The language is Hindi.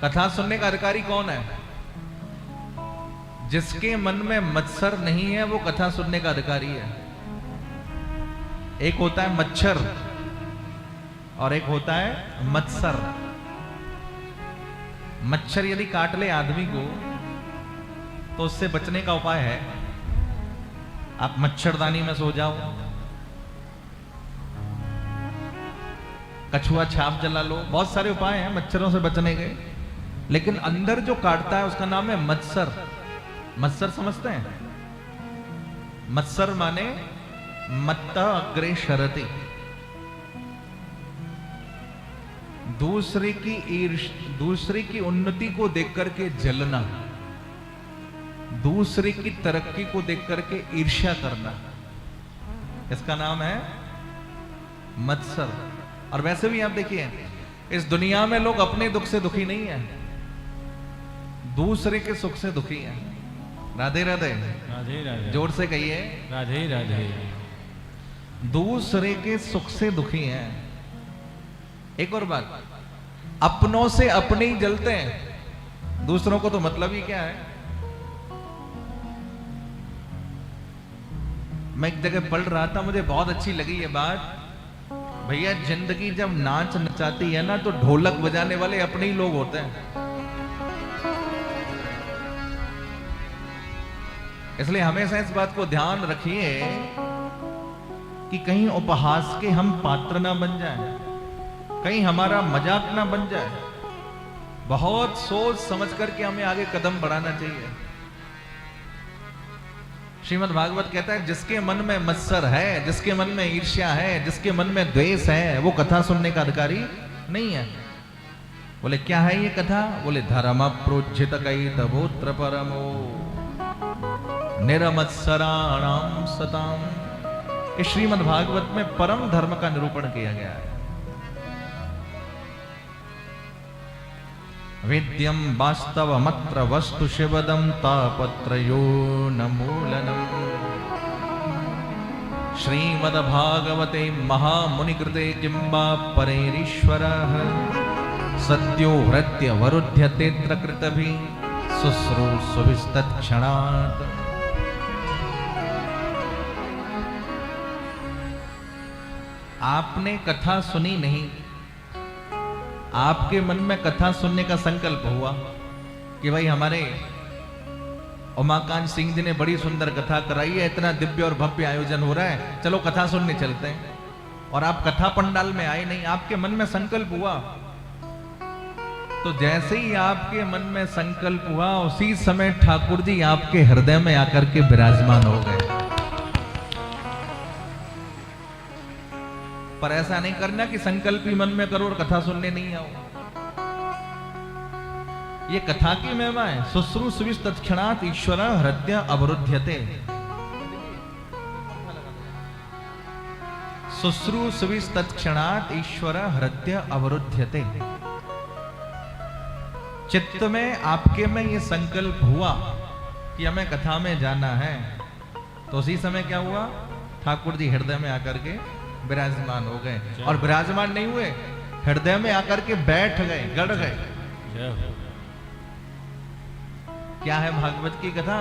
कथा सुनने का अधिकारी कौन है? जिसके मन में मत्सर नहीं है वो कथा सुनने का अधिकारी है। एक होता है मच्छर और एक होता है मत्सर। मच्छर यदि काट ले आदमी को तो उससे बचने का उपाय है आप मच्छरदानी में सो जाओ, कछुआ छाप जला लो, बहुत सारे उपाय हैं मच्छरों से बचने के। लेकिन अंदर जो काटता है उसका नाम है मत्सर। मत्सर समझते हैं? मत्सर माने मत्ता अग्रे शरति, दूसरे की उन्नति को देख करके जलना, दूसरे की तरक्की को देख करके ईर्ष्या करना, इसका नाम है मत्सर। और वैसे भी आप देखिए इस दुनिया में लोग अपने दुख से दुखी नहीं है, दूसरे के सुख से दुखी है। राधे राधे। राधे राधे। जोर से कहिए राधे राधे। दूसरे के सुख से दुखी हैं। एक और बात, अपनों से अपने ही जलते हैं, दूसरों को तो मतलब ही क्या है। मैं एक जगह पढ़ रहा था, मुझे बहुत अच्छी लगी ये बात। भैया जिंदगी जब नाच नचाती है ना तो ढोलक बजाने वाले अपने ही लोग होते हैं। इसलिए हमेशा इस बात को ध्यान रखिए कि कहीं उपहास के हम पात्र ना बन जाएं, कहीं हमारा मजाक ना बन जाए। बहुत सोच समझ करके हमें आगे कदम बढ़ाना चाहिए। श्रीमद् भागवत कहता है जिसके मन में मत्सर है, जिसके मन में ईर्ष्या है, जिसके मन में द्वेष है, वो कथा सुनने का अधिकारी नहीं है। बोले क्या है ये कथा? बोले धर्म प्रोज्झित कई तभोत्र परमो निरमत्सराणाम सताम। इस श्रीमद् भागवत में परम धर्म का निरूपण किया गया है। वेद्यम वास्तवमत्र वस्तु शिवदम तापत्रयो न मूलनम। श्रीमद्भागवते महामुनिकृते किंबा परेरीश्वरः सद्यो हृद्यवरुध्यतेऽत्र कृतभि शुश्रूषुभिस्तत्क्षणात्। आपने कथा सुनी नहीं, आपके मन में कथा सुनने का संकल्प हुआ कि भाई हमारे उमाकांत सिंह जी ने बड़ी सुंदर कथा कराई है, इतना दिव्य और भव्य आयोजन हो रहा है, चलो कथा सुनने चलते हैं। और आप कथा पंडाल में आए नहीं, आपके मन में संकल्प हुआ। तो जैसे ही आपके मन में संकल्प हुआ उसी समय ठाकुर जी आपके हृदय में आकर के विराजमान हो गए। पर ऐसा नहीं करना कि संकल्प ही मन में करो और कथा सुनने नहीं आओ। ये कथा की महिमा है। शुश्रूषुभिः तत्क्षणात् ईश्वर हृदय अवरुध्यते। शुश्रूषुभिः तत्क्षणात् ईश्वर हृदय अवरुध्यते। चित्त में आपके में ये संकल्प हुआ कि हमें कथा में जाना है, तो उसी समय क्या हुआ? ठाकुर जी हृदय में आकर के विराजमान हो गए। और विराजमान नहीं हुए, हृदय में आकर के बैठ गए, गड़ गए। क्या है भागवत की कथा?